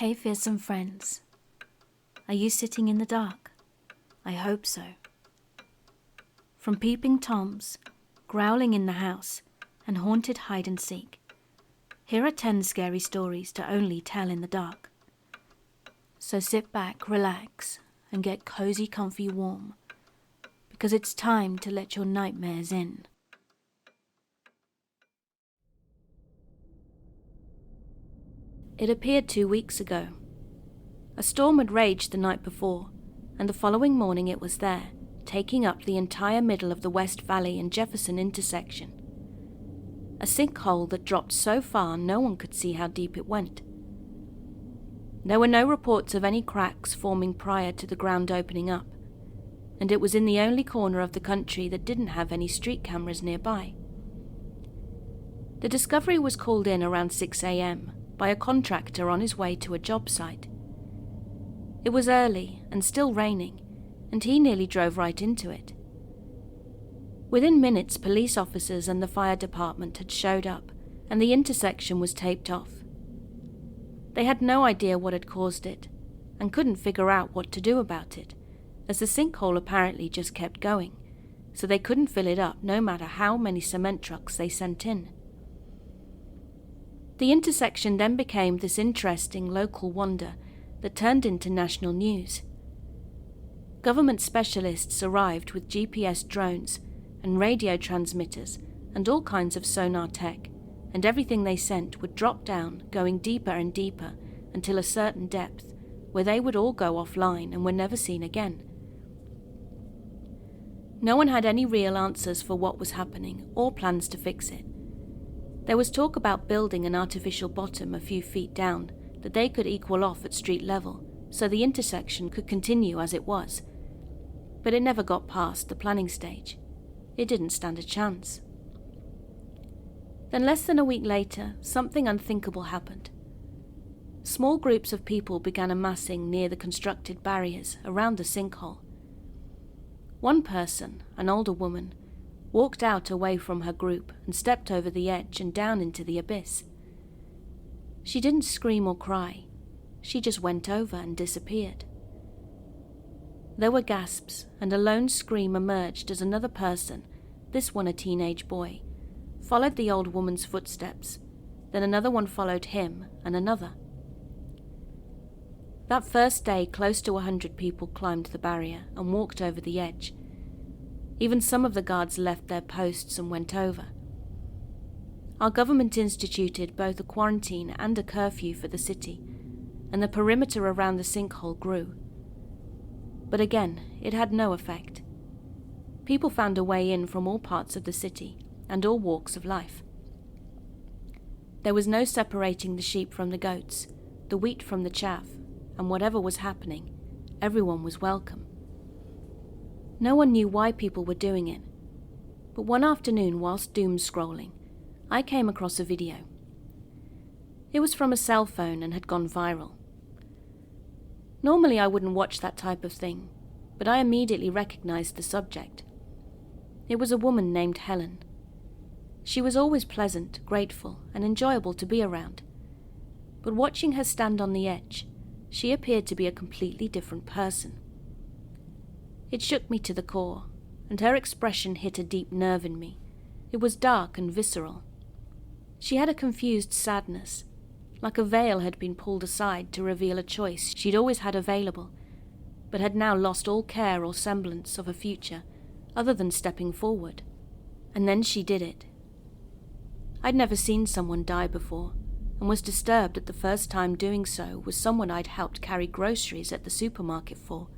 Hey fearsome friends, are you sitting in the dark? I hope so. From Peeping Toms, Growling in the House, and Haunted Hide and Seek, here are 10 scary stories to only tell in the dark. So sit back, relax, and get cozy, comfy, warm, because it's time to let your nightmares in. It appeared 2 weeks ago. A storm had raged the night before, and the following morning it was there, taking up the entire middle of the West Valley and Jefferson intersection. A sinkhole that dropped so far no one could see how deep it went. There were no reports of any cracks forming prior to the ground opening up, and it was in the only corner of the country that didn't have any street cameras nearby. The discovery was called in around 6 a.m. by a contractor on his way to a job site. It was early and still raining, and he nearly drove right into it. Within minutes, police officers and the fire department had showed up, and the intersection was taped off. They had no idea what had caused it, and couldn't figure out what to do about it, as the sinkhole apparently just kept going, so they couldn't fill it up no matter how many cement trucks they sent in. The intersection then became this interesting local wonder that turned into national news. Government specialists arrived with GPS drones and radio transmitters and all kinds of sonar tech, and everything they sent would drop down, going deeper and deeper until a certain depth, where they would all go offline and were never seen again. No one had any real answers for what was happening or plans to fix it. There was talk about building an artificial bottom a few feet down that they could equal off at street level so the intersection could continue as it was, but it never got past the planning stage. It didn't stand a chance. Then less than a week later, something unthinkable happened. Small groups of people began amassing near the constructed barriers around the sinkhole. One person, an older woman, walked out away from her group and stepped over the edge and down into the abyss. She didn't scream or cry. She just went over and disappeared. There were gasps, and a lone scream emerged as another person, this one a teenage boy, followed the old woman's footsteps. Then another one followed him, and another. That first day, close to 100 people climbed the barrier and walked over the edge. Even some of the guards left their posts and went over. Our government instituted both a quarantine and a curfew for the city, and the perimeter around the sinkhole grew. But again, it had no effect. People found a way in from all parts of the city and all walks of life. There was no separating the sheep from the goats, the wheat from the chaff, and whatever was happening, everyone was welcome. No one knew why people were doing it, but one afternoon whilst doom scrolling, I came across a video. It was from a cell phone and had gone viral. Normally I wouldn't watch that type of thing, but I immediately recognized the subject. It was a woman named Helen. She was always pleasant, grateful, and enjoyable to be around. But watching her stand on the edge, she appeared to be a completely different person. It shook me to the core, and her expression hit a deep nerve in me. It was dark and visceral. She had a confused sadness, like a veil had been pulled aside to reveal a choice she'd always had available, but had now lost all care or semblance of a future other than stepping forward. And then she did it. I'd never seen someone die before, and was disturbed that the first time doing so was someone I'd helped carry groceries at the supermarket for,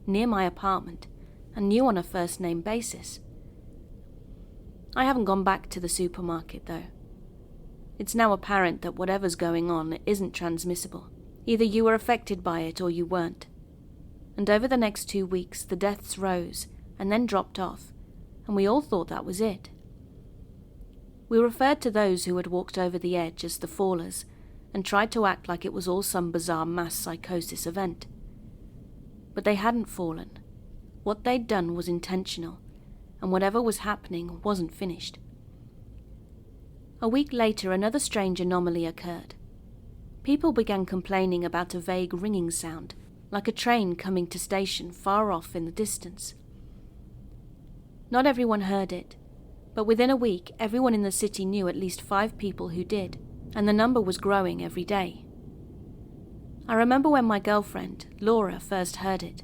near my apartment, and knew on a first-name basis. I haven't gone back to the supermarket, though. It's now apparent that whatever's going on isn't transmissible. Either you were affected by it or you weren't. And over the next 2 weeks, the deaths rose and then dropped off, and we all thought that was it. We referred to those who had walked over the edge as the fallers, and tried to act like it was all some bizarre mass psychosis event. But they hadn't fallen. What they'd done was intentional, and whatever was happening wasn't finished. A week later, another strange anomaly occurred. People began complaining about a vague ringing sound, like a train coming to station far off in the distance. Not everyone heard it, but within a week everyone in the city knew at least 5 people who did, and the number was growing every day. I remember when my girlfriend, Laura, first heard it.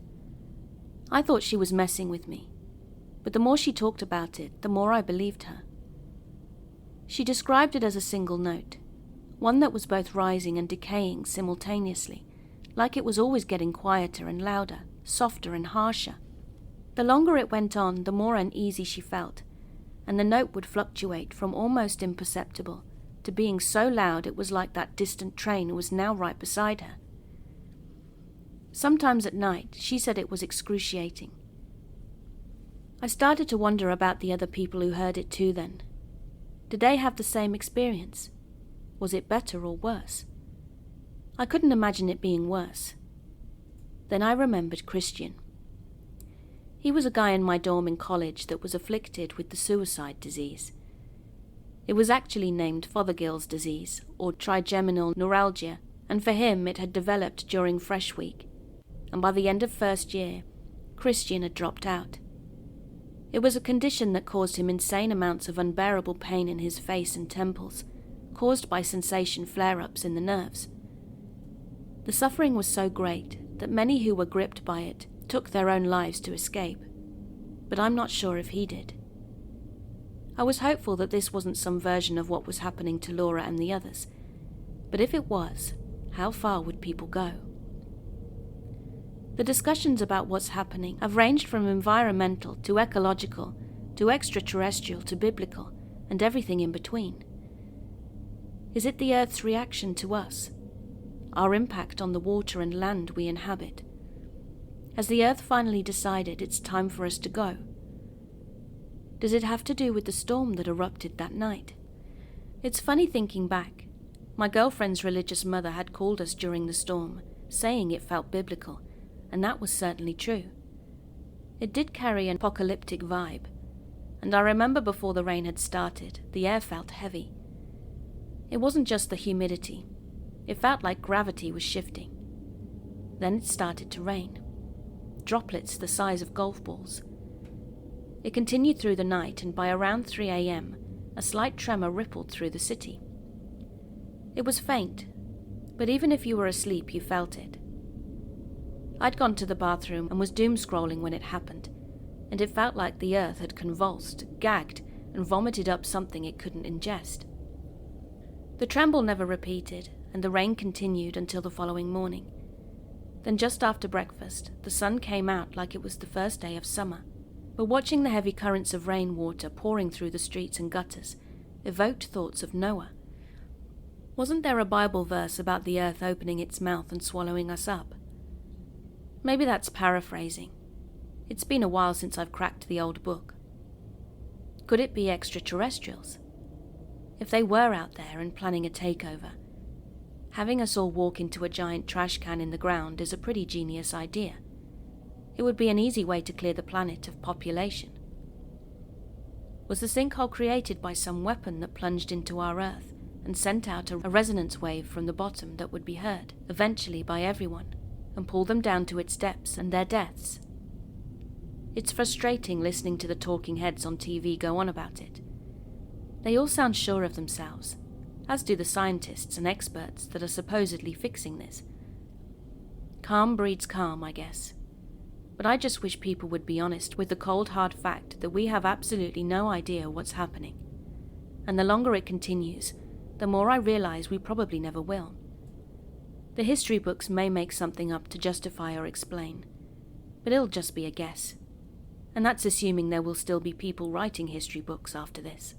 I thought she was messing with me, but the more she talked about it, the more I believed her. She described it as a single note, one that was both rising and decaying simultaneously, like it was always getting quieter and louder, softer and harsher. The longer it went on, the more uneasy she felt, and the note would fluctuate from almost imperceptible to being so loud it was like that distant train was now right beside her. Sometimes at night, she said it was excruciating. I started to wonder about the other people who heard it too then. Did they have the same experience? Was it better or worse? I couldn't imagine it being worse. Then I remembered Christian. He was a guy in my dorm in college that was afflicted with the suicide disease. It was actually named Fothergill's disease, or trigeminal neuralgia, and for him it had developed during Fresh Week, and by the end of first year, Christian had dropped out. It was a condition that caused him insane amounts of unbearable pain in his face and temples, caused by sensation flare-ups in the nerves. The suffering was so great that many who were gripped by it took their own lives to escape, but I'm not sure if he did. I was hopeful that this wasn't some version of what was happening to Laura and the others, but if it was, how far would people go? The discussions about what's happening have ranged from environmental to ecological to extraterrestrial to biblical and everything in between. Is it the Earth's reaction to us? Our impact on the water and land we inhabit? Has the Earth finally decided it's time for us to go? Does it have to do with the storm that erupted that night? It's funny thinking back. My girlfriend's religious mother had called us during the storm, saying it felt biblical, and that was certainly true. It did carry an apocalyptic vibe, and I remember before the rain had started, the air felt heavy. It wasn't just the humidity. It felt like gravity was shifting. Then it started to rain. Droplets the size of golf balls. It continued through the night, and by around 3 a.m., a slight tremor rippled through the city. It was faint, but even if you were asleep, you felt it. I'd gone to the bathroom and was doom-scrolling when it happened, and it felt like the earth had convulsed, gagged, and vomited up something it couldn't ingest. The tremble never repeated, and the rain continued until the following morning. Then just after breakfast, the sun came out like it was the first day of summer, but watching the heavy currents of rainwater pouring through the streets and gutters evoked thoughts of Noah. Wasn't there a Bible verse about the earth opening its mouth and swallowing us up? Maybe that's paraphrasing. It's been a while since I've cracked the old book. Could it be extraterrestrials? If they were out there and planning a takeover, having us all walk into a giant trash can in the ground is a pretty genius idea. It would be an easy way to clear the planet of population. Was the sinkhole created by some weapon that plunged into our Earth and sent out a resonance wave from the bottom that would be heard, eventually by everyone, and pull them down to its depths and their deaths? It's frustrating listening to the talking heads on TV go on about it. They all sound sure of themselves, as do the scientists and experts that are supposedly fixing this. Calm breeds calm, I guess. But I just wish people would be honest with the cold hard fact that we have absolutely no idea what's happening. And the longer it continues, the more I realize we probably never will. The history books may make something up to justify or explain, but it'll just be a guess. And that's assuming there will still be people writing history books after this.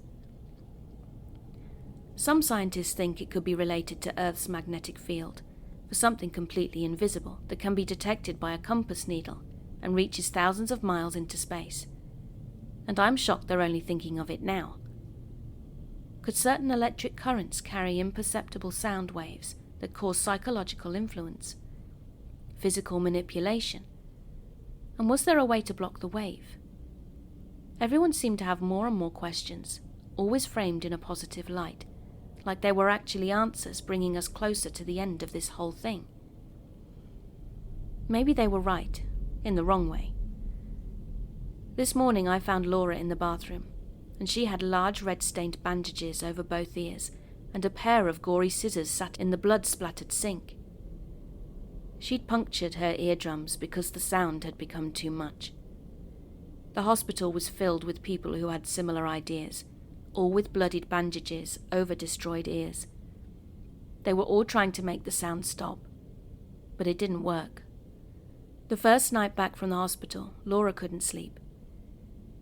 Some scientists think it could be related to Earth's magnetic field, for something completely invisible that can be detected by a compass needle and reaches thousands of miles into space. And I'm shocked they're only thinking of it now. Could certain electric currents carry imperceptible sound waves that cause psychological influence, physical manipulation? And was there a way to block the wave? Everyone seemed to have more and more questions, always framed in a positive light, like they were actually answers bringing us closer to the end of this whole thing. Maybe they were right, in the wrong way. This morning I found Laura in the bathroom, and she had large red-stained bandages over both ears, and a pair of gory scissors sat in the blood-splattered sink. She'd punctured her eardrums because the sound had become too much. The hospital was filled with people who had similar ideas, all with bloodied bandages over destroyed ears. They were all trying to make the sound stop, but it didn't work. The first night back from the hospital, Laura couldn't sleep.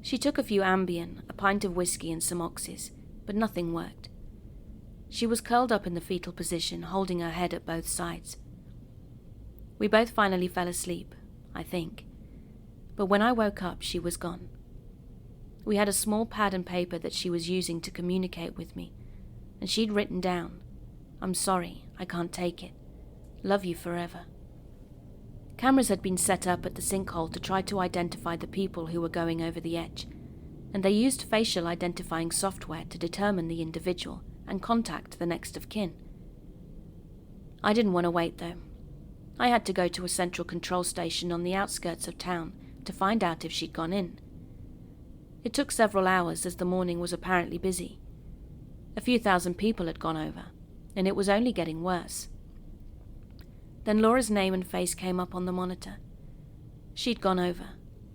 She took a few Ambien, a pint of whiskey and some oxys, but nothing worked. She was curled up in the fetal position, holding her head at both sides. We both finally fell asleep, I think, but when I woke up, she was gone. We had a small pad and paper that she was using to communicate with me, and she'd written down, "I'm sorry, I can't take it. Love you forever." Cameras had been set up at the sinkhole to try to identify the people who were going over the edge, and they used facial identifying software to determine the individual and contact the next of kin. I didn't want to wait, though. I had to go to a central control station on the outskirts of town to find out if she'd gone in. It took several hours as the morning was apparently busy. A few thousand people had gone over, and it was only getting worse. Then Laura's name and face came up on the monitor. She'd gone over,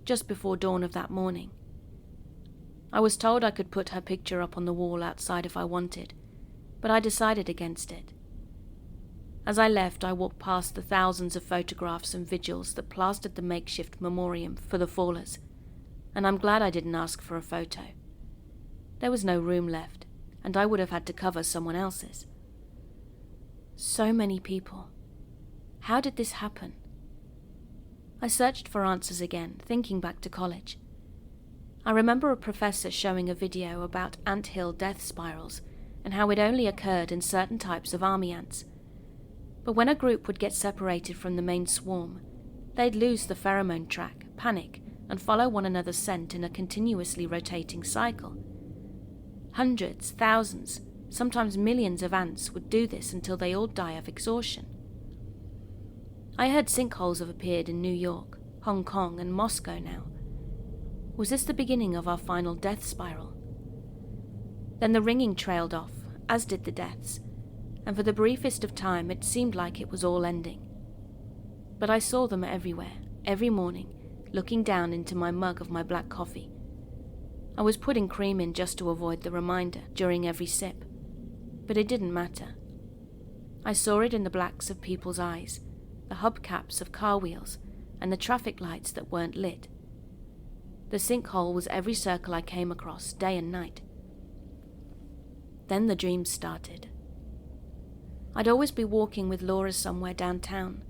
just before dawn of that morning. I was told I could put her picture up on the wall outside if I wanted, but I decided against it. As I left, I walked past the thousands of photographs and vigils that plastered the makeshift memoriam for the fallers, and I'm glad I didn't ask for a photo. There was no room left, and I would have had to cover someone else's. So many people. How did this happen? I searched for answers again, thinking back to college. I remember a professor showing a video about anthill death spirals and how it only occurred in certain types of army ants. But when a group would get separated from the main swarm, they'd lose the pheromone track, panic, and follow one another's scent in a continuously rotating cycle. Hundreds, thousands, sometimes millions of ants would do this until they all die of exhaustion. I heard sinkholes have appeared in New York, Hong Kong, and Moscow now. Was this the beginning of our final death spiral? Then the ringing trailed off, as did the deaths, and for the briefest of time it seemed like it was all ending. But I saw them everywhere, every morning, looking down into my mug of my black coffee. I was putting cream in just to avoid the reminder during every sip, but it didn't matter. I saw it in the blacks of people's eyes, the hubcaps of car wheels, and the traffic lights that weren't lit. The sinkhole was every circle I came across, day and night. Then the dreams started. I'd always be walking with Laura somewhere downtown.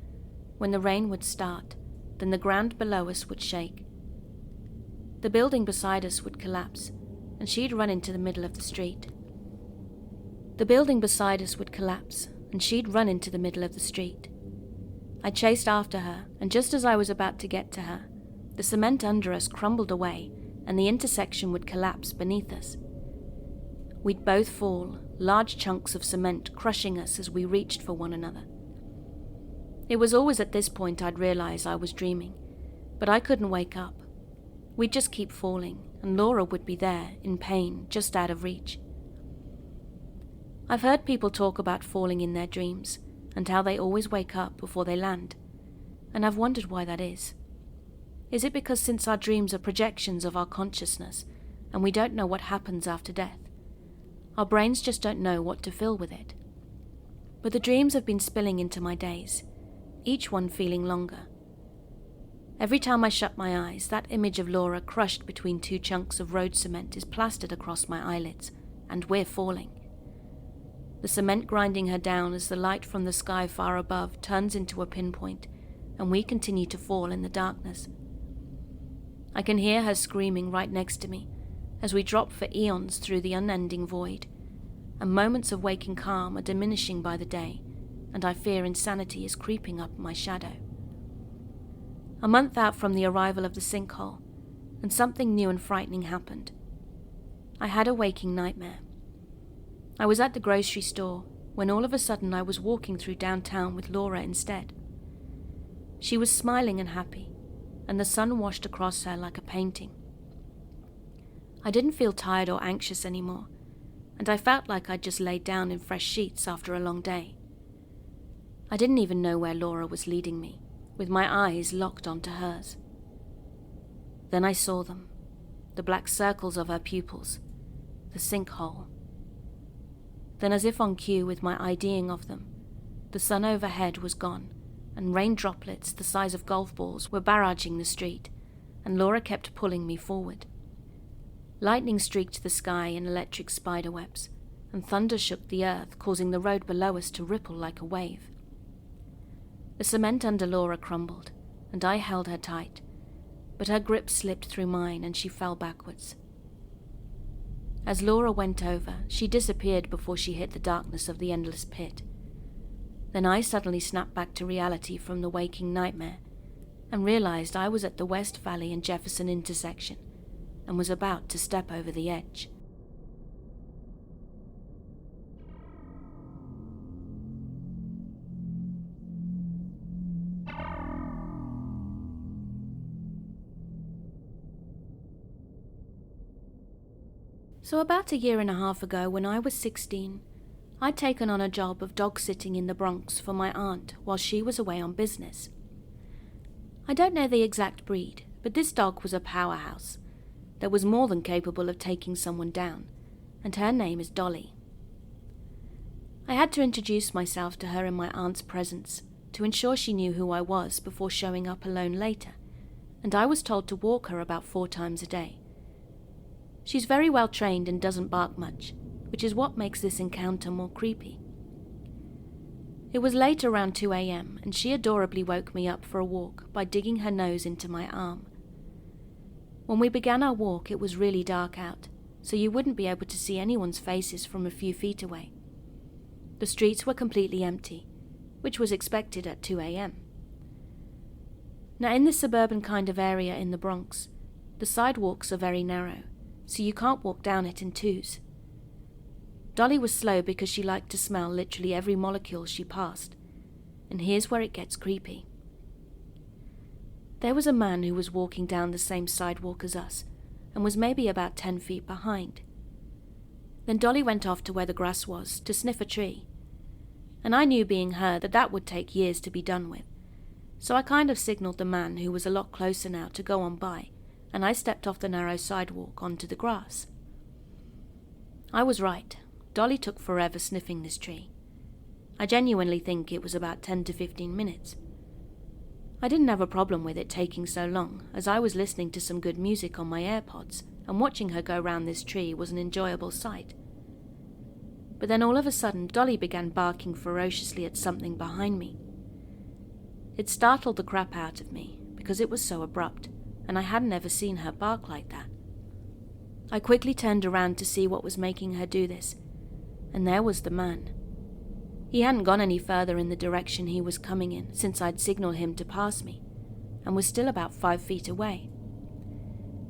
When the rain would start, then the ground below us would shake. The building beside us would collapse, and she'd run into the middle of the street. The building beside us would collapse, and she'd run into the middle of the street. I chased after her, and just as I was about to get to her, the cement under us crumbled away, and the intersection would collapse beneath us. We'd both fall, large chunks of cement crushing us as we reached for one another. It was always at this point I'd realize I was dreaming, but I couldn't wake up. We'd just keep falling, and Laura would be there, in pain, just out of reach. I've heard people talk about falling in their dreams, and how they always wake up before they land, and I've wondered why that is. Is it because since our dreams are projections of our consciousness, and we don't know what happens after death, our brains just don't know what to fill with it? But the dreams have been spilling into my days, each one feeling longer. Every time I shut my eyes, that image of Laura crushed between two chunks of road cement is plastered across my eyelids, and we're falling. The cement grinding her down as the light from the sky far above turns into a pinpoint, and we continue to fall in the darkness. I can hear her screaming right next to me as we drop for eons through the unending void, and moments of waking calm are diminishing by the day, and I fear insanity is creeping up my shadow. A month out from the arrival of the sinkhole, and something new and frightening happened. I had a waking nightmare. I was at the grocery store when all of a sudden I was walking through downtown with Laura instead. She was smiling and happy, and the sun washed across her like a painting. I didn't feel tired or anxious anymore, and I felt like I'd just laid down in fresh sheets after a long day. I didn't even know where Laura was leading me, with my eyes locked onto hers. Then I saw them, the black circles of her pupils, the sinkhole. Then, as if on cue with my IDing of them, the sun overhead was gone, and rain droplets the size of golf balls were barraging the street, and Laura kept pulling me forward. Lightning streaked the sky in electric spiderwebs, and thunder shook the earth, causing the road below us to ripple like a wave. The cement under Laura crumbled, and I held her tight, but her grip slipped through mine and she fell backwards. As Laura went over, she disappeared before she hit the darkness of the endless pit. Then I suddenly snapped back to reality from the waking nightmare and realized I was at the West Valley and Jefferson intersection and was about to step over the edge. So about a year and a half ago, when I was 16, I'd taken on a job of dog-sitting in the Bronx for my aunt while she was away on business. I don't know the exact breed, but this dog was a powerhouse that was more than capable of taking someone down, and her name is Dolly. I had to introduce myself to her in my aunt's presence to ensure she knew who I was before showing up alone later, and I was told to walk her about 4 times a day. She's very well trained and doesn't bark much, which is what makes this encounter more creepy. It was late around 2 a.m. and she adorably woke me up for a walk by digging her nose into my arm. When we began our walk, it was really dark out, so you wouldn't be able to see anyone's faces from a few feet away. The streets were completely empty, which was expected at 2 a.m. Now, in this suburban kind of area in the Bronx, the sidewalks are very narrow, so you can't walk down it in twos. Dolly was slow because she liked to smell literally every molecule she passed, and here's where it gets creepy. There was a man who was walking down the same sidewalk as us, and was maybe about 10 feet behind. Then Dolly went off to where the grass was to sniff a tree, and I knew being her that would take years to be done with, so I kind of signaled the man, who was a lot closer now, to go on by, and I stepped off the narrow sidewalk onto the grass. I was right. Dolly took forever sniffing this tree. I genuinely think it was about 10 to 15 minutes. I didn't have a problem with it taking so long, as I was listening to some good music on my AirPods, and watching her go round this tree was an enjoyable sight. But then all of a sudden, Dolly began barking ferociously at something behind me. It startled the crap out of me, because it was so abrupt, and I hadn't ever seen her bark like that. I quickly turned around to see what was making her do this, and there was the man. He hadn't gone any further in the direction he was coming in since I'd signaled him to pass me, and was still about 5 feet away.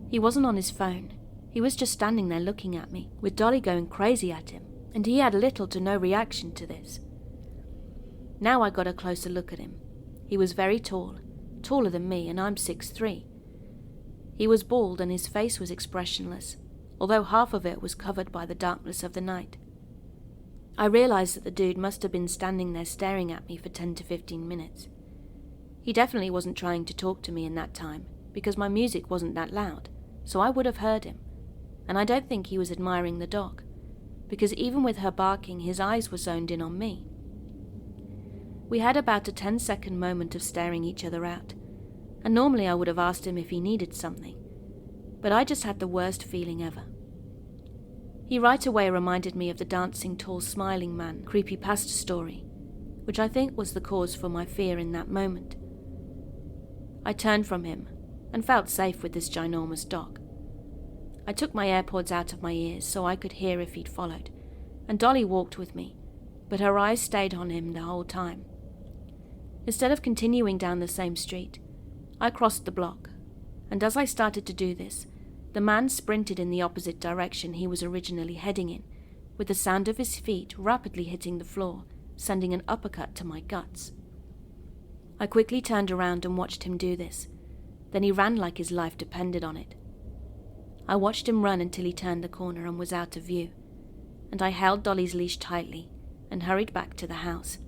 He wasn't on his phone. He was just standing there looking at me, with Dolly going crazy at him, and he had little to no reaction to this. Now I got a closer look at him. He was very tall, taller than me, and I'm 6'3". He was bald and his face was expressionless, although half of it was covered by the darkness of the night. I realized that the dude must have been standing there staring at me for 10 to 15 minutes. He definitely wasn't trying to talk to me in that time, because my music wasn't that loud, so I would have heard him, and I don't think he was admiring the dog, because even with her barking, his eyes were zoned in on me. We had about a 10-second moment of staring each other out, and normally I would have asked him if he needed something, but I just had the worst feeling ever. He right away reminded me of the dancing, tall, smiling man creepypasta story, which I think was the cause for my fear in that moment. I turned from him and felt safe with this ginormous dog. I took my AirPods out of my ears so I could hear if he'd followed, and Dolly walked with me, but her eyes stayed on him the whole time. Instead of continuing down the same street, I crossed the block, and as I started to do this, the man sprinted in the opposite direction he was originally heading in, with the sound of his feet rapidly hitting the floor, sending an uppercut to my guts. I quickly turned around and watched him do this. Then he ran like his life depended on it. I watched him run until he turned the corner and was out of view, and I held Dolly's leash tightly and hurried back to the house.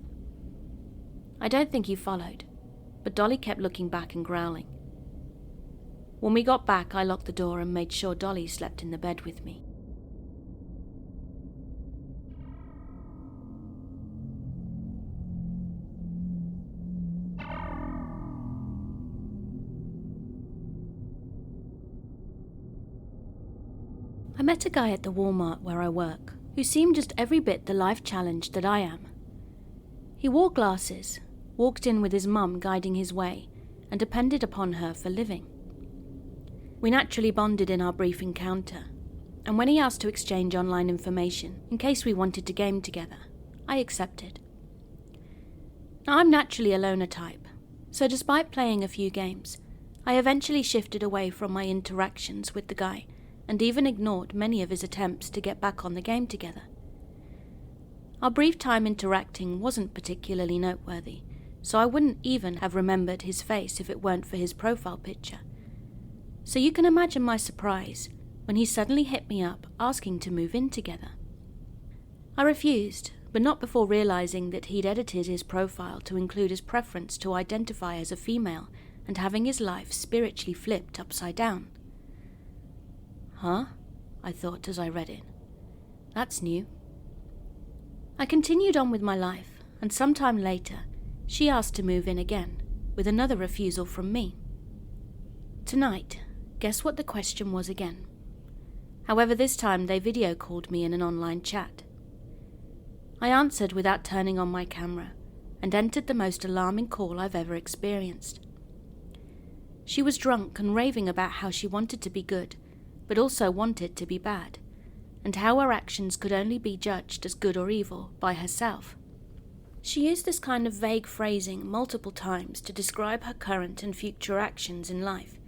I don't think he followed, but Dolly kept looking back and growling. When we got back, I locked the door and made sure Dolly slept in the bed with me. I met a guy at the Walmart where I work who seemed just every bit the life challenged that I am. He wore glasses, walked in with his mum guiding his way, and depended upon her for living. We naturally bonded in our brief encounter, and when he asked to exchange online information in case we wanted to game together, I accepted. Now, I'm naturally a loner type, so despite playing a few games, I eventually shifted away from my interactions with the guy and even ignored many of his attempts to get back on the game together. Our brief time interacting wasn't particularly noteworthy, so I wouldn't even have remembered his face if it weren't for his profile picture. So you can imagine my surprise when he suddenly hit me up asking to move in together. I refused, but not before realizing that he'd edited his profile to include his preference to identify as a female and having his life spiritually flipped upside down. Huh? I thought as I read it. That's new. I continued on with my life, and sometime later, she asked to move in again, with another refusal from me. Tonight, guess what the question was again? However, this time they video called me in an online chat. I answered without turning on my camera, and entered the most alarming call I've ever experienced. She was drunk and raving about how she wanted to be good, but also wanted to be bad, and how her actions could only be judged as good or evil by herself. She used this kind of vague phrasing multiple times to describe her current and future actions in life.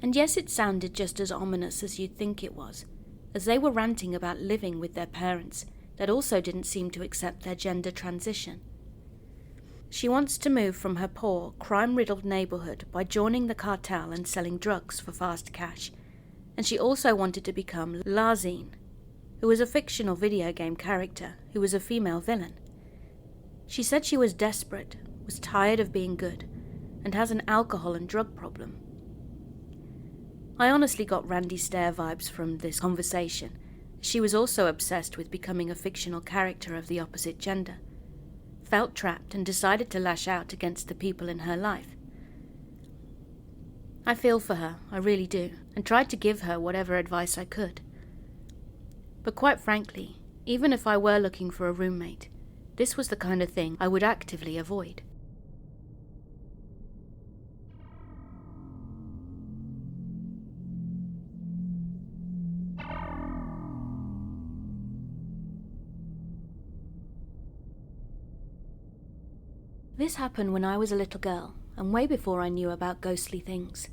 And yes, it sounded just as ominous as you'd think it was, as they were ranting about living with their parents that also didn't seem to accept their gender transition. She wants to move from her poor, crime-riddled neighborhood by joining the cartel and selling drugs for fast cash, and she also wanted to become LazyMasquerade, who was a fictional video game character who was a female villain. She said she was desperate, was tired of being good, and has an alcohol and drug problem. I honestly got Randy Stare vibes from this conversation. She was also obsessed with becoming a fictional character of the opposite gender, felt trapped and decided to lash out against the people in her life. I feel for her, I really do, and tried to give her whatever advice I could. But quite frankly, even if I were looking for a roommate, this was the kind of thing I would actively avoid. This happened when I was a little girl, and way before I knew about ghostly things.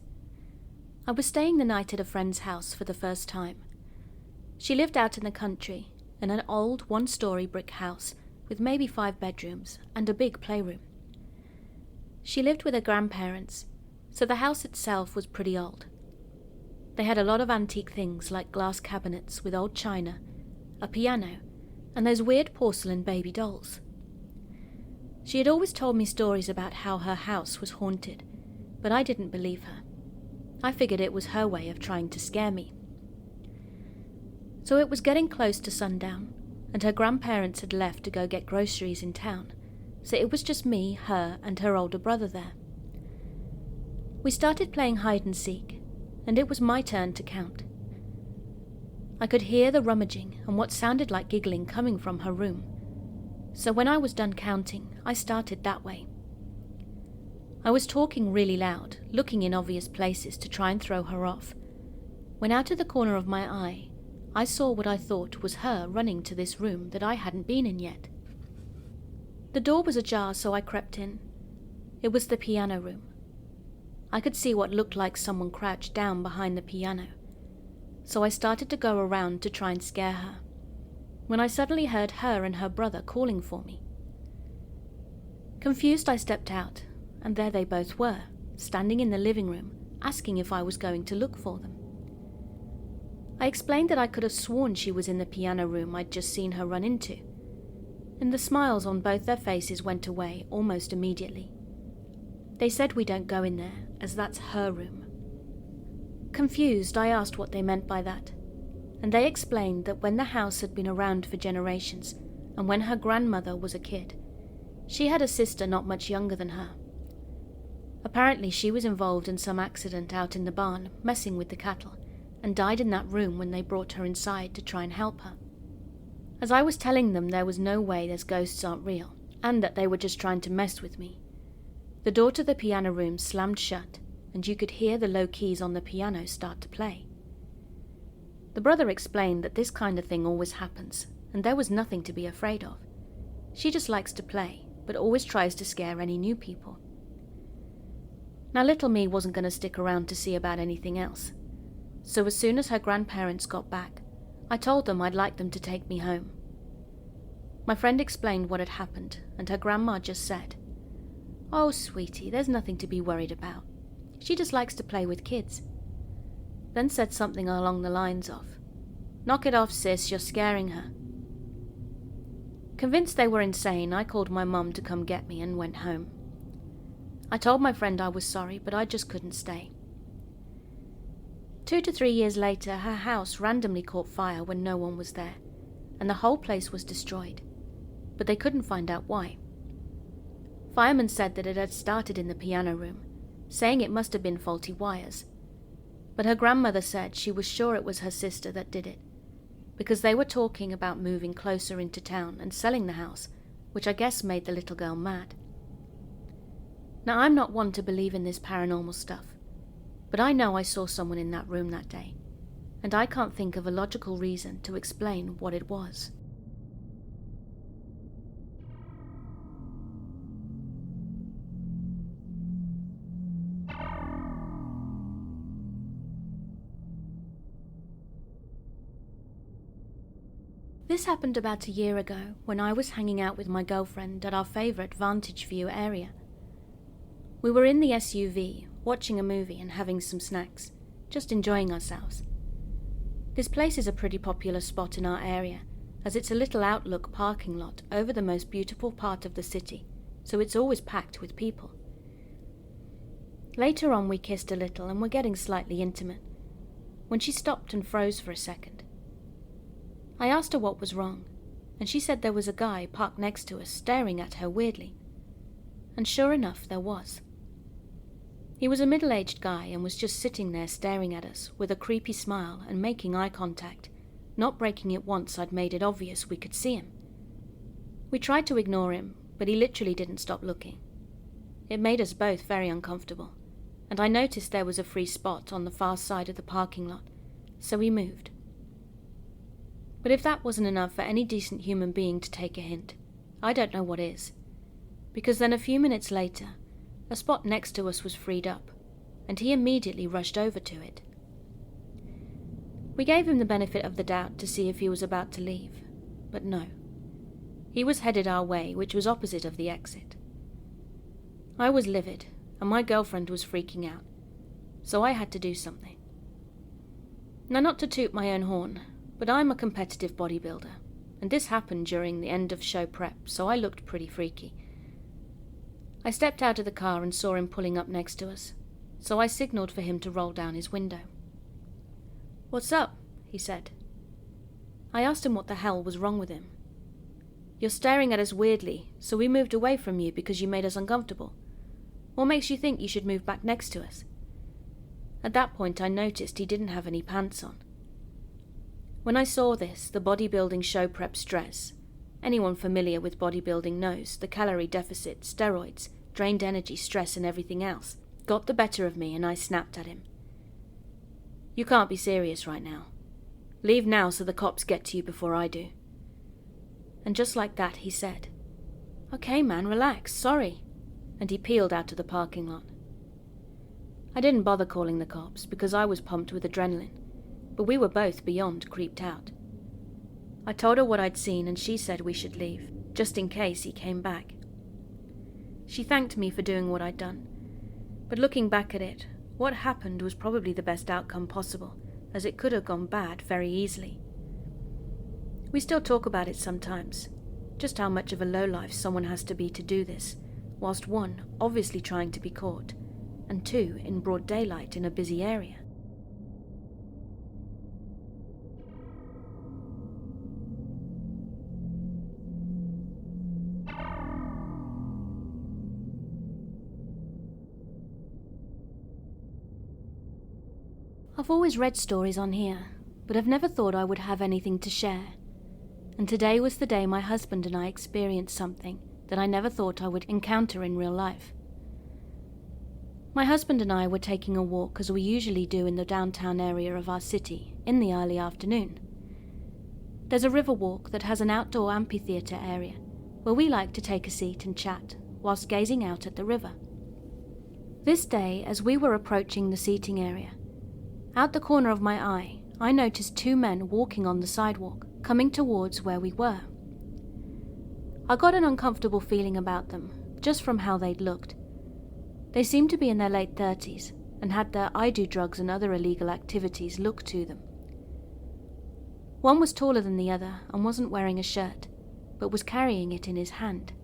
I was staying the night at a friend's house for the first time. She lived out in the country, in an old one-story brick house with maybe 5 bedrooms and a big playroom. She lived with her grandparents, so the house itself was pretty old. They had a lot of antique things like glass cabinets with old china, a piano, and those weird porcelain baby dolls. She had always told me stories about how her house was haunted, but I didn't believe her. I figured it was her way of trying to scare me. So it was getting close to sundown, and her grandparents had left to go get groceries in town, so it was just me, her, and her older brother there. We started playing hide and seek, and it was my turn to count. I could hear the rummaging and what sounded like giggling coming from her room, so when I was done counting, I started that way. I was talking really loud, looking in obvious places to try and throw her off, when out of the corner of my eye, I saw what I thought was her running to this room that I hadn't been in yet. The door was ajar, so I crept in. It was the piano room. I could see what looked like someone crouched down behind the piano, so I started to go around to try and scare her. when I suddenly heard her and her brother calling for me. Confused, I stepped out, and there they both were, standing in the living room, asking if I was going to look for them. I explained that I could have sworn she was in the piano room I'd just seen her run into, and the smiles on both their faces went away almost immediately. They said we don't go in there, as that's her room. Confused, I asked what they meant by that, and they explained that when the house had been around for generations, and when her grandmother was a kid, she had a sister not much younger than her. Apparently she was involved in some accident out in the barn, messing with the cattle, and died in that room when they brought her inside to try and help her. As I was telling them there was no way those ghosts aren't real, and that they were just trying to mess with me, the door to the piano room slammed shut, and you could hear the low keys on the piano start to play. The brother explained that this kind of thing always happens, and there was nothing to be afraid of. She just likes to play, but always tries to scare any new people. Now little me wasn't going to stick around to see about anything else, so as soon as her grandparents got back, I told them I'd like them to take me home. My friend explained what had happened, and her grandma just said, "Oh, sweetie, there's nothing to be worried about. She just likes to play with kids." Then said something along the lines of, "Knock it off, sis, you're scaring her." Convinced they were insane, I called my mum to come get me and went home. I told my friend I was sorry, but I just couldn't stay. 2 to 3 years later, her house randomly caught fire when no one was there, and the whole place was destroyed, but they couldn't find out why. Firemen said that it had started in the piano room, saying it must have been faulty wires, but her grandmother said she was sure it was her sister that did it, because they were talking about moving closer into town and selling the house, which I guess made the little girl mad. Now, I'm not one to believe in this paranormal stuff, but I know I saw someone in that room that day, and I can't think of a logical reason to explain what it was. This happened about a year ago when I was hanging out with my girlfriend at our favourite Vantage View area. We were in the SUV, watching a movie and having some snacks, just enjoying ourselves. This place is a pretty popular spot in our area, as it's a little outlook parking lot over the most beautiful part of the city, so it's always packed with people. Later on we kissed a little and were getting slightly intimate, when she stopped and froze for a second. I asked her what was wrong, and she said there was a guy parked next to us staring at her weirdly. And sure enough, there was. He was a middle-aged guy and was just sitting there staring at us with a creepy smile and making eye contact, not breaking it once I'd made it obvious we could see him. We tried to ignore him, but he literally didn't stop looking. It made us both very uncomfortable, and I noticed there was a free spot on the far side of the parking lot, so we moved. But if that wasn't enough for any decent human being to take a hint, I don't know what is. Because then a few minutes later, a spot next to us was freed up, and he immediately rushed over to it. We gave him the benefit of the doubt to see if he was about to leave, but no. He was headed our way, which was opposite of the exit. I was livid, and my girlfriend was freaking out, so I had to do something. Now, not to toot my own horn, but I'm a competitive bodybuilder, and this happened during the end of show prep, so I looked pretty freaky. I stepped out of the car and saw him pulling up next to us, so I signaled for him to roll down his window. "What's up?" he said. I asked him what the hell was wrong with him. "You're staring at us weirdly, so we moved away from you because you made us uncomfortable. What makes you think you should move back next to us?" At that point I noticed he didn't have any pants on. When I saw this, the bodybuilding show prep stress, anyone familiar with bodybuilding knows the calorie deficit, steroids, drained energy, stress and everything else, got the better of me and I snapped at him. "You can't be serious right now. Leave now so the cops get to you before I do." And just like that he said, "Okay man, relax, sorry," and he peeled out of the parking lot. I didn't bother calling the cops because I was pumped with adrenaline, but we were both beyond creeped out. I told her what I'd seen and she said we should leave, just in case he came back. She thanked me for doing what I'd done, but looking back at it, what happened was probably the best outcome possible, as it could have gone bad very easily. We still talk about it sometimes, just how much of a lowlife someone has to be to do this, whilst one, obviously trying to be caught, and two, in broad daylight in a busy area. I've always read stories on here, but I've never thought I would have anything to share. And today was the day my husband and I experienced something that I never thought I would encounter in real life. My husband and I were taking a walk as we usually do in the downtown area of our city in the early afternoon. There's a river walk that has an outdoor amphitheatre area where we like to take a seat and chat whilst gazing out at the river. This day, as we were approaching the seating area, out the corner of my eye, I noticed two men walking on the sidewalk, coming towards where we were. I got an uncomfortable feeling about them, just from how they'd looked. They seemed to be in their late 30s, and had their I do drugs and other illegal activities look to them. One was taller than the other and wasn't wearing a shirt, but was carrying it in his hand.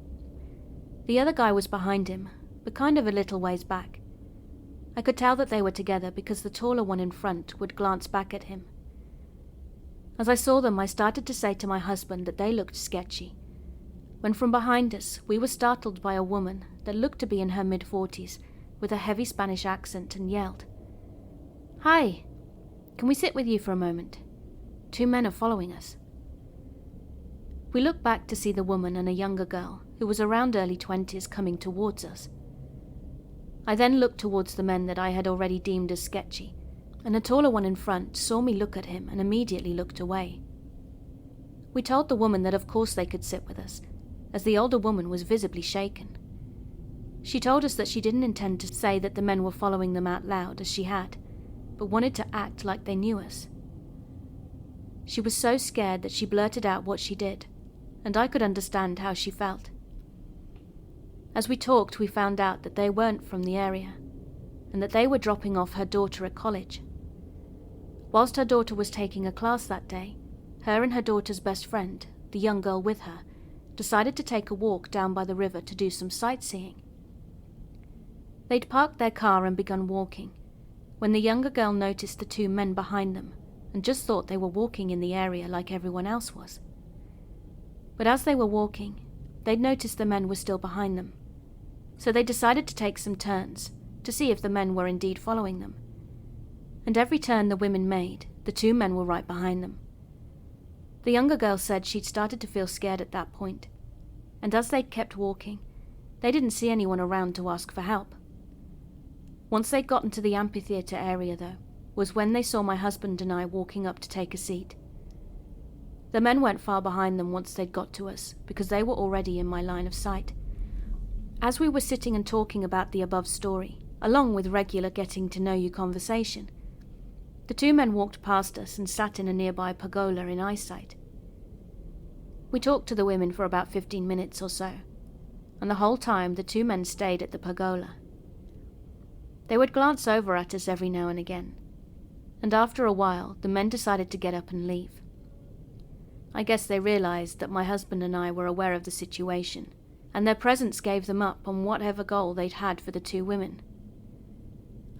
The other guy was behind him, but kind of a little ways back. I could tell that they were together because the taller one in front would glance back at him. As I saw them, I started to say to my husband that they looked sketchy, when from behind us we were startled by a woman that looked to be in her mid-40s with a heavy Spanish accent and yelled, "Hi, can we sit with you for a moment? Two men are following us." We looked back to see the woman and a younger girl who was around early 20s coming towards us. I then looked towards the men that I had already deemed as sketchy, and the taller one in front saw me look at him and immediately looked away. We told the woman that of course they could sit with us, as the older woman was visibly shaken. She told us that she didn't intend to say that the men were following them out loud as she had, but wanted to act like they knew us. She was so scared that she blurted out what she did, and I could understand how she felt. As we talked, we found out that they weren't from the area, and that they were dropping off her daughter at college. Whilst her daughter was taking a class that day, her and her daughter's best friend, the young girl with her, decided to take a walk down by the river to do some sightseeing. They'd parked their car and begun walking, when the younger girl noticed the two men behind them and just thought they were walking in the area like everyone else was. But as they were walking, they'd noticed the men were still behind them, so they decided to take some turns to see if the men were indeed following them. And every turn the women made, the two men were right behind them. The younger girl said she'd started to feel scared at that point, and as they kept walking, they didn't see anyone around to ask for help. Once they'd gotten to the amphitheatre area, though, was when they saw my husband and I walking up to take a seat. The men weren't far behind them once they'd got to us, because they were already in my line of sight. As we were sitting and talking about the above story, along with regular getting-to-know-you conversation, the two men walked past us and sat in a nearby pergola in eyesight. We talked to the women for about 15 minutes or so, and the whole time the two men stayed at the pergola. They would glance over at us every now and again, and after a while the men decided to get up and leave. I guess they realized that my husband and I were aware of the situation, and their presence gave them up on whatever goal they'd had for the two women.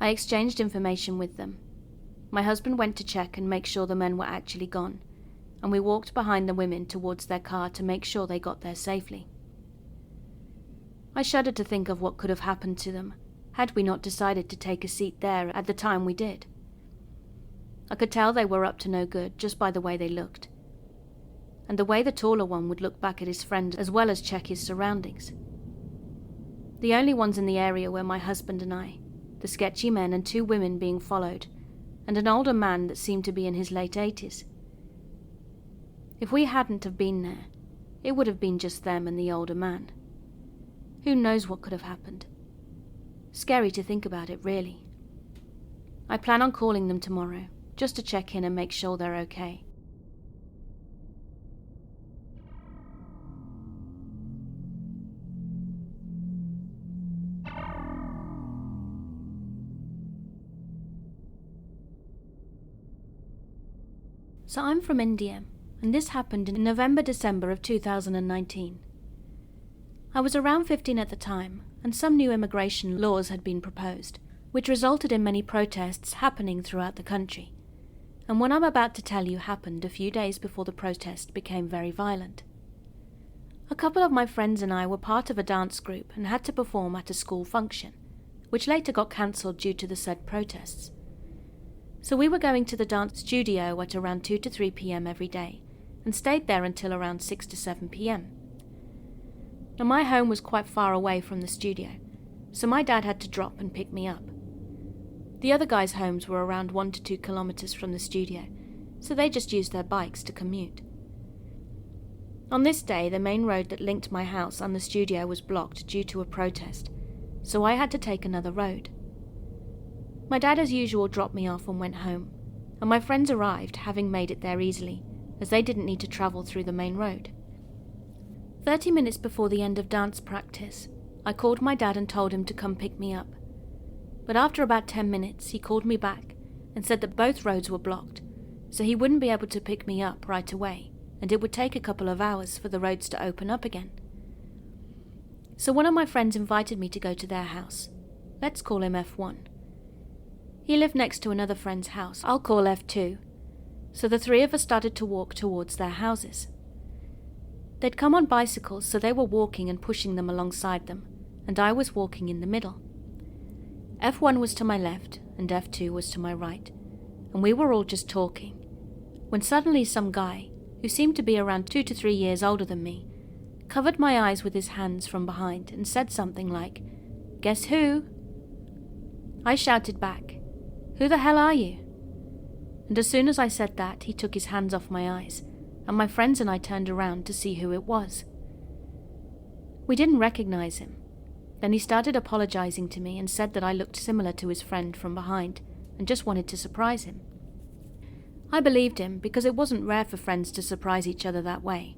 I exchanged information with them. My husband went to check and make sure the men were actually gone, and we walked behind the women towards their car to make sure they got there safely. I shuddered to think of what could have happened to them had we not decided to take a seat there at the time we did. I could tell they were up to no good just by the way they looked, and the way the taller one would look back at his friend as well as check his surroundings. The only ones in the area were my husband and I, the sketchy men and two women being followed, and an older man that seemed to be in his late 80s. If we hadn't have been there, it would have been just them and the older man. Who knows what could have happened? Scary to think about it, really. I plan on calling them tomorrow, just to check in and make sure they're okay. So I'm from India, and this happened in November-December of 2019. I was around 15 at the time, and some new immigration laws had been proposed, which resulted in many protests happening throughout the country. And what I'm about to tell you happened a few days before the protest became very violent. A couple of my friends and I were part of a dance group and had to perform at a school function, which later got cancelled due to the said protests. So we were going to the dance studio at around 2 to 3 p.m. every day, and stayed there until around 6 to 7 p.m. Now my home was quite far away from the studio, so my dad had to drop and pick me up. The other guys' homes were around 1 to 2 kilometers from the studio, so they just used their bikes to commute. On this day, the main road that linked my house and the studio was blocked due to a protest, so I had to take another road. My dad as usual dropped me off and went home, and my friends arrived having made it there easily, as they didn't need to travel through the main road. 30 minutes before the end of dance practice, I called my dad and told him to come pick me up. But after about 10 minutes, he called me back and said that both roads were blocked, so he wouldn't be able to pick me up right away, and it would take a couple of hours for the roads to open up again. So one of my friends invited me to go to their house. Let's call him F1. He lived next to another friend's house. I'll call F2. So the three of us started to walk towards their houses. They'd come on bicycles, so they were walking and pushing them alongside them, and I was walking in the middle. F1 was to my left, and F2 was to my right, and we were all just talking, when suddenly some guy, who seemed to be around 2 to 3 years older than me, covered my eyes with his hands from behind and said something like, "Guess who?" I shouted back, "Who the hell are you?" And as soon as I said that, he took his hands off my eyes, and my friends and I turned around to see who it was. We didn't recognize him. Then he started apologizing to me and said that I looked similar to his friend from behind and just wanted to surprise him. I believed him because it wasn't rare for friends to surprise each other that way.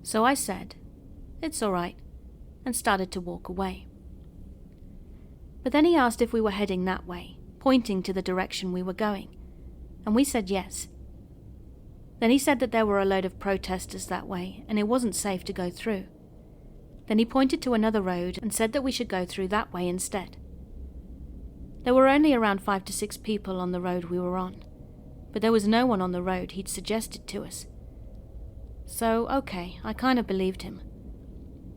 So I said, "It's all right," and started to walk away. But then he asked if we were heading that way, pointing to the direction we were going, and we said yes. Then he said that there were a load of protesters that way and it wasn't safe to go through. Then he pointed to another road and said that we should go through that way instead. There were only around 5 to 6 people on the road we were on, but there was no one on the road he'd suggested to us. So, okay, I kind of believed him.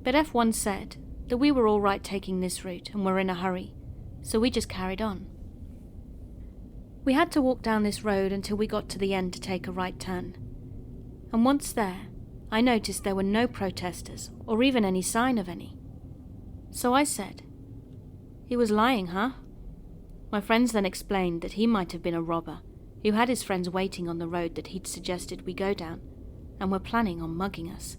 But F1 said that we were all right taking this route and were in a hurry, so we just carried on. We had to walk down this road until we got to the end to take a right turn. And once there, I noticed there were no protesters or even any sign of any. So I said, "He was lying, huh?" My friends then explained that he might have been a robber who had his friends waiting on the road that he'd suggested we go down and were planning on mugging us.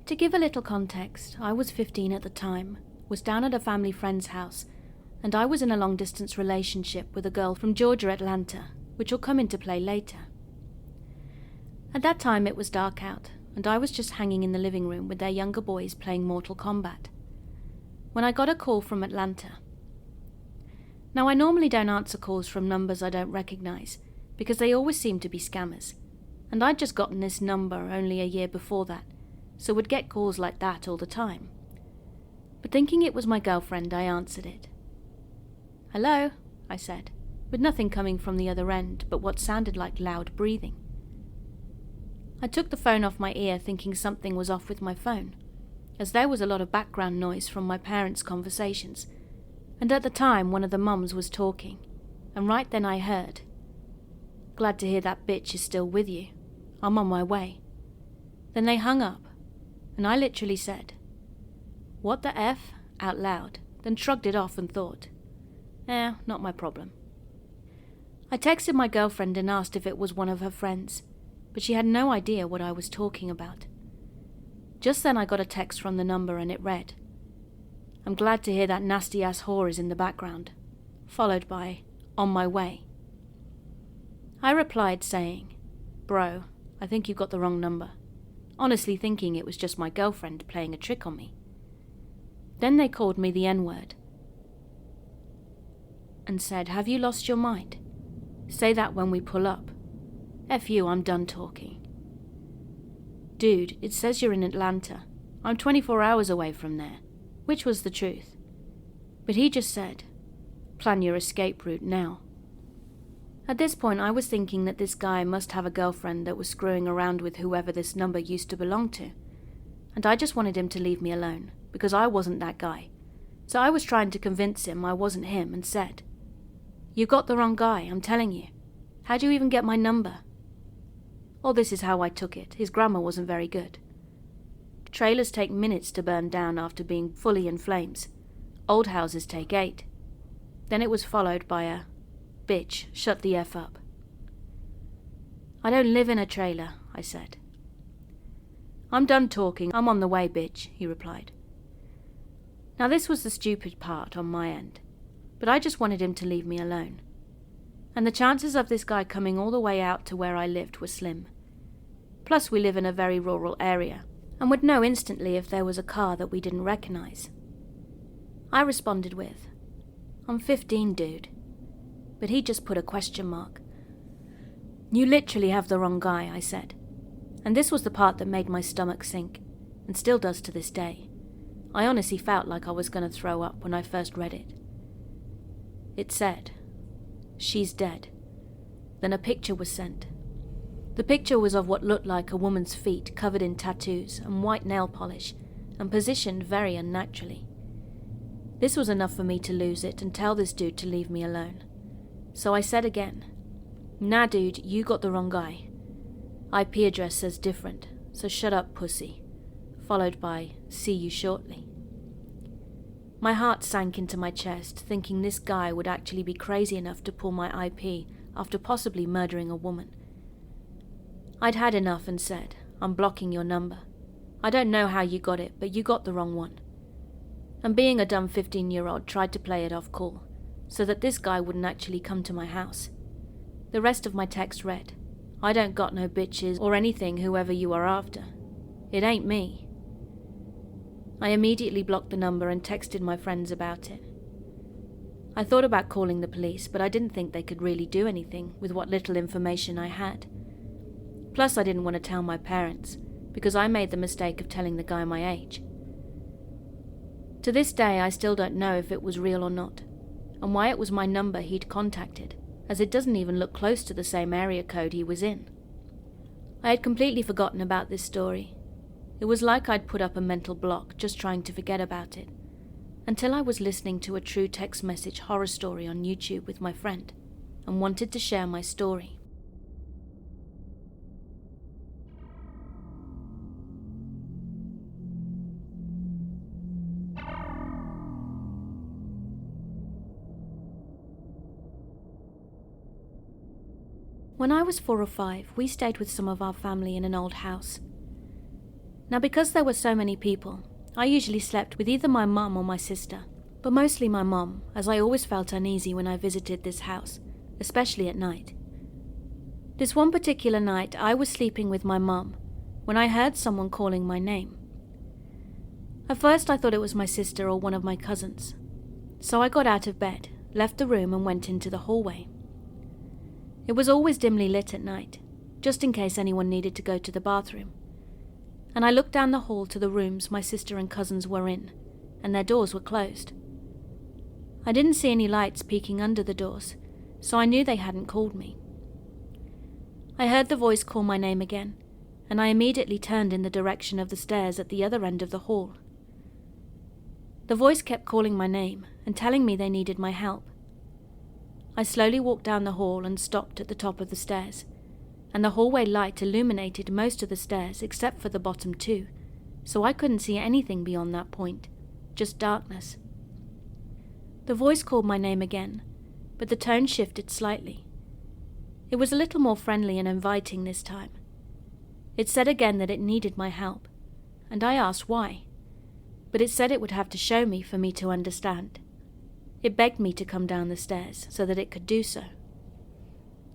To give a little context, I was 15 at the time, was down at a family friend's house, and I was in a long-distance relationship with a girl from Georgia, Atlanta, which will come into play later. At that time it was dark out, and I was just hanging in the living room with their younger boys playing Mortal Kombat, when I got a call from Atlanta. Now I normally don't answer calls from numbers I don't recognise, because they always seem to be scammers, and I'd just gotten this number only a year before that, so would get calls like that all the time. But thinking it was my girlfriend, I answered it. "Hello," I said, with nothing coming from the other end but what sounded like loud breathing. I took the phone off my ear thinking something was off with my phone, as there was a lot of background noise from my parents' conversations, and at the time one of the mums was talking, and right then I heard, "Glad to hear that bitch is still with you. I'm on my way." Then they hung up, and I literally said, "What the F?" out loud, then shrugged it off and thought, not my problem. I texted my girlfriend and asked if it was one of her friends, but she had no idea what I was talking about. Just then I got a text from the number and it read, "I'm glad to hear that nasty-ass whore is in the background," followed by, "On my way." I replied saying, "Bro, I think you got the wrong number," honestly thinking it was just my girlfriend playing a trick on me. Then they called me the N-word and said, "Have you lost your mind? Say that when we pull up. F you, I'm done talking." "Dude, it says you're in Atlanta. I'm 24 hours away from there," which was the truth. But he just said, "Plan your escape route now." At this point, I was thinking that this guy must have a girlfriend that was screwing around with whoever this number used to belong to, and I just wanted him to leave me alone, because I wasn't that guy. So I was trying to convince him I wasn't him and said, "You got the wrong guy, I'm telling you. How'd you even get my number?" Well, this is how I took it. His grammar wasn't very good. Trailers take minutes to burn down after being fully in flames. Old houses take 8. Then it was followed by a, "Bitch, shut the F up." "I don't live in a trailer," I said. "I'm done talking, I'm on the way, bitch," he replied. Now this was the stupid part on my end, but I just wanted him to leave me alone. And the chances of this guy coming all the way out to where I lived were slim. Plus we live in a very rural area, and would know instantly if there was a car that we didn't recognize. I responded with, "I'm 15, dude." But he just put a question mark. "You literally have the wrong guy," I said. And this was the part that made my stomach sink, and still does to this day. I honestly felt like I was going to throw up when I first read it. It said, "She's dead." Then a picture was sent. The picture was of what looked like a woman's feet covered in tattoos and white nail polish, and positioned very unnaturally. This was enough for me to lose it and tell this dude to leave me alone. So I said again, "Nah dude, you got the wrong guy. IP address says different, so shut up pussy," followed by, "See you shortly." My heart sank into my chest, thinking this guy would actually be crazy enough to pull my IP after possibly murdering a woman. I'd had enough and said, "I'm blocking your number. I don't know how you got it, but you got the wrong one." And being a dumb 15-year-old, tried to play it off cool, so that this guy wouldn't actually come to my house. The rest of my text read, "I don't got no bitches or anything whoever you are after. It ain't me." I immediately blocked the number and texted my friends about it. I thought about calling the police, but I didn't think they could really do anything with what little information I had. Plus I didn't want to tell my parents, because I made the mistake of telling the guy my age. To this day I still don't know if it was real or not, and why it was my number he'd contacted, as it doesn't even look close to the same area code he was in. I had completely forgotten about this story. It was like I'd put up a mental block just trying to forget about it, until I was listening to a true text message horror story on YouTube with my friend, and wanted to share my story. When I was 4 or 5, we stayed with some of our family in an old house. Now because there were so many people, I usually slept with either my mum or my sister, but mostly my mum, as I always felt uneasy when I visited this house, especially at night. This one particular night, I was sleeping with my mum when I heard someone calling my name. At first I thought it was my sister or one of my cousins, so I got out of bed, left the room and went into the hallway. It was always dimly lit at night, just in case anyone needed to go to the bathroom. And I looked down the hall to the rooms my sister and cousins were in, and their doors were closed. I didn't see any lights peeking under the doors, so I knew they hadn't called me. I heard the voice call my name again, and I immediately turned in the direction of the stairs at the other end of the hall. The voice kept calling my name and telling me they needed my help. I slowly walked down the hall and stopped at the top of the stairs, and the hallway light illuminated most of the stairs except for the bottom 2, so I couldn't see anything beyond that point, just darkness. The voice called my name again, but the tone shifted slightly. It was a little more friendly and inviting this time. It said again that it needed my help, and I asked why, but it said it would have to show me for me to understand. It begged me to come down the stairs so that it could do so.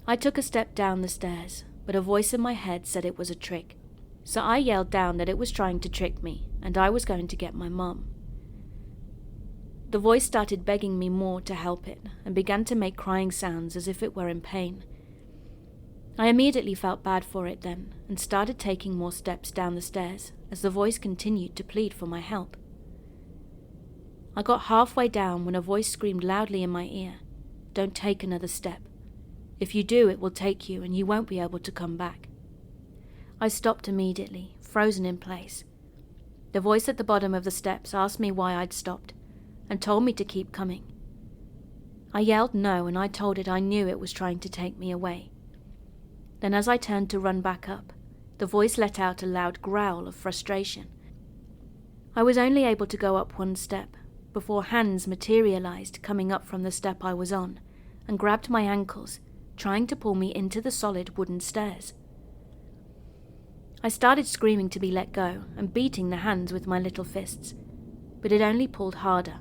I took a step down the stairs, but a voice in my head said it was a trick. So I yelled down that it was trying to trick me and I was going to get my mum. The voice started begging me more to help it and began to make crying sounds as if it were in pain. I immediately felt bad for it then and started taking more steps down the stairs as the voice continued to plead for my help. I got halfway down when a voice screamed loudly in my ear, "Don't take another step. If you do, it will take you and you won't be able to come back." I stopped immediately, frozen in place. The voice at the bottom of the steps asked me why I'd stopped and told me to keep coming. I yelled no and I told it I knew it was trying to take me away. Then as I turned to run back up, the voice let out a loud growl of frustration. I was only able to go up one step before hands materialized coming up from the step I was on and grabbed my ankles, trying to pull me into the solid wooden stairs. I started screaming to be let go and beating the hands with my little fists, but it only pulled harder.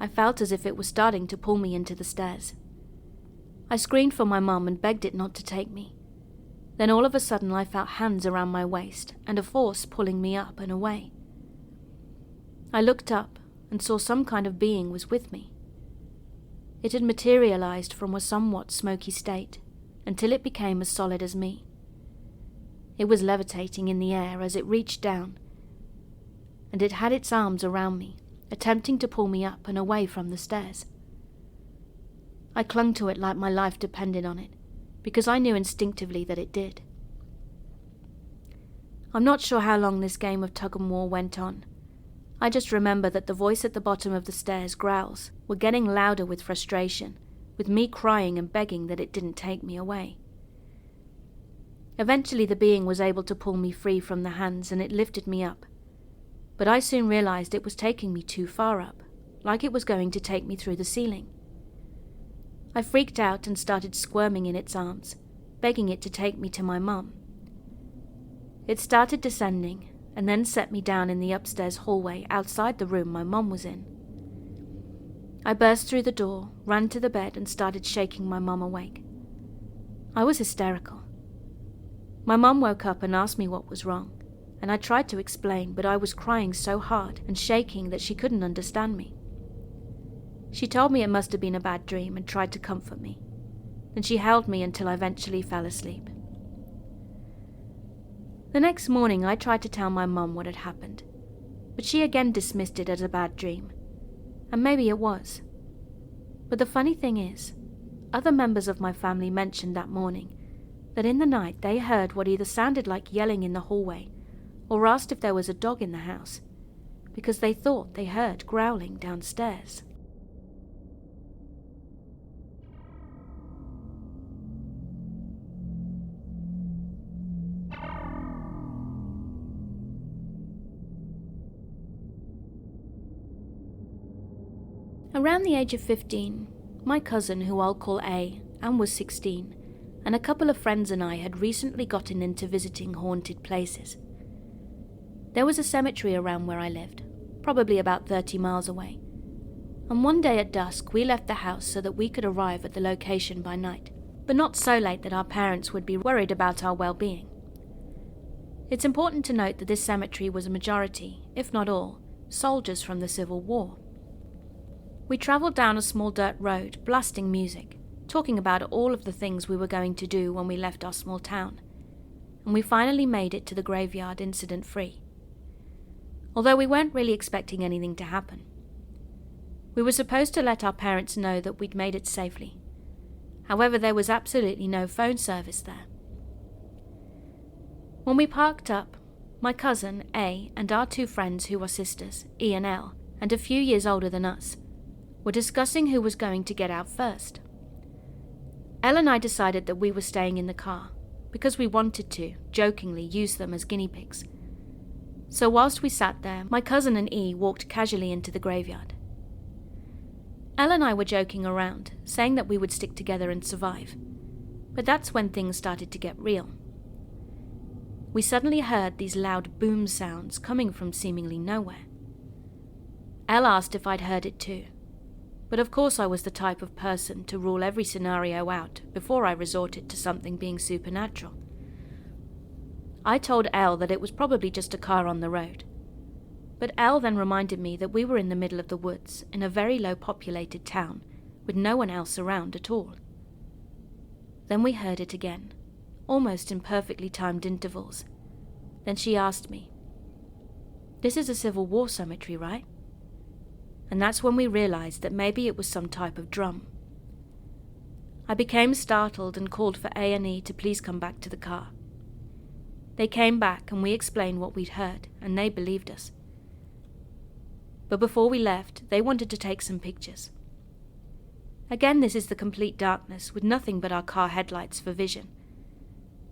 I felt as if it was starting to pull me into the stairs. I screamed for my mum and begged it not to take me. Then all of a sudden I felt hands around my waist and a force pulling me up and away. I looked up and saw some kind of being was with me. It had materialized from a somewhat smoky state until it became as solid as me. It was levitating in the air as it reached down, and it had its arms around me, attempting to pull me up and away from the stairs. I clung to it like my life depended on it, because I knew instinctively that it did. I'm not sure how long this game of tug-and-war went on. I just remember that the voice at the bottom of the stairs' growls were getting louder with frustration, with me crying and begging that it didn't take me away. Eventually the being was able to pull me free from the hands and it lifted me up, but I soon realized it was taking me too far up, like it was going to take me through the ceiling. I freaked out and started squirming in its arms, begging it to take me to my mum. It started descending and then set me down in the upstairs hallway outside the room my mum was in. I burst through the door, ran to the bed and started shaking my mum awake. I was hysterical. My mum woke up and asked me what was wrong, and I tried to explain, but I was crying so hard and shaking that she couldn't understand me. She told me it must have been a bad dream and tried to comfort me. Then she held me until I eventually fell asleep. The next morning I tried to tell my mum what had happened, but she again dismissed it as a bad dream, and maybe it was. But the funny thing is, other members of my family mentioned that morning that in the night they heard what either sounded like yelling in the hallway or asked if there was a dog in the house, because they thought they heard growling downstairs. Around the age of 15, my cousin, who I'll call A, and was 16, and a couple of friends and I had recently gotten into visiting haunted places. There was a cemetery around where I lived, probably about 30 miles away, and one day at dusk we left the house so that we could arrive at the location by night, but not so late that our parents would be worried about our well-being. It's important to note that this cemetery was a majority, if not all, soldiers from the Civil War. We travelled down a small dirt road, blasting music, talking about all of the things we were going to do when we left our small town, and we finally made it to the graveyard incident-free. Although we weren't really expecting anything to happen. We were supposed to let our parents know that we'd made it safely. However, there was absolutely no phone service there. When we parked up, my cousin, A, and our two friends who are sisters, E and L, and a few years older than us, were discussing who was going to get out first. Elle and I decided that we were staying in the car, because we wanted to, jokingly, use them as guinea pigs. So whilst we sat there, my cousin and E walked casually into the graveyard. Elle and I were joking around, saying that we would stick together and survive. But that's when things started to get real. We suddenly heard these loud boom sounds coming from seemingly nowhere. Elle asked if I'd heard it too. But of course I was the type of person to rule every scenario out before I resorted to something being supernatural. I told Elle that it was probably just a car on the road. But Elle then reminded me that we were in the middle of the woods in a very low populated town with no one else around at all. Then we heard it again, almost in perfectly timed intervals. Then she asked me, "This is a Civil War cemetery, right?" And that's when we realized that maybe it was some type of drum. I became startled and called for A&E to please come back to the car. They came back and we explained what we'd heard, and they believed us. But before we left, they wanted to take some pictures. Again, this is the complete darkness with nothing but our car headlights for vision.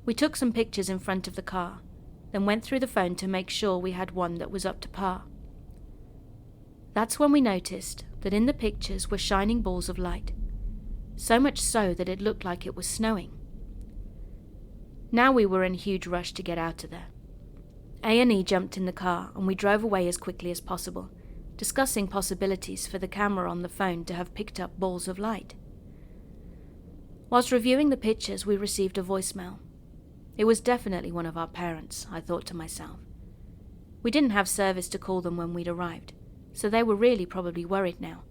We took some pictures in front of the car, then went through the phone to make sure we had one that was up to par. That's when we noticed that in the pictures were shining balls of light, so much so that it looked like it was snowing. Now we were in a huge rush to get out of there. A&E jumped in the car and we drove away as quickly as possible, discussing possibilities for the camera on the phone to have picked up balls of light. Whilst reviewing the pictures, we received a voicemail. It was definitely one of our parents, I thought to myself. We didn't have service to call them when we'd arrived, so they were really probably worried now.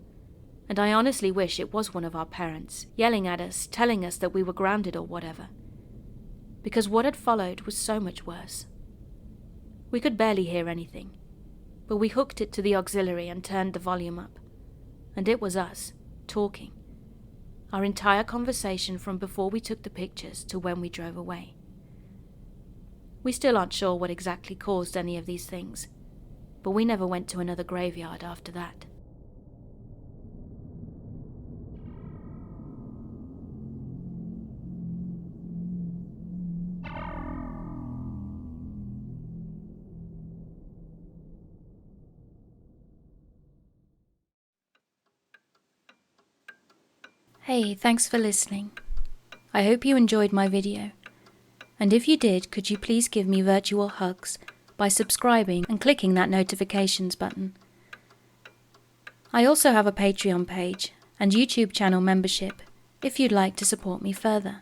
And I honestly wish it was one of our parents, yelling at us, telling us that we were grounded or whatever. Because what had followed was so much worse. We could barely hear anything, but we hooked it to the auxiliary and turned the volume up. And it was us, talking. Our entire conversation from before we took the pictures to when we drove away. We still aren't sure what exactly caused any of these things, but we never went to another graveyard after that. Hey, thanks for listening. I hope you enjoyed my video. And if you did, could you please give me virtual hugs by subscribing and clicking that notifications button. I also have a Patreon page and YouTube channel membership if you'd like to support me further.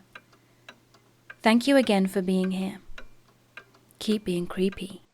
Thank you again for being here. Keep being creepy.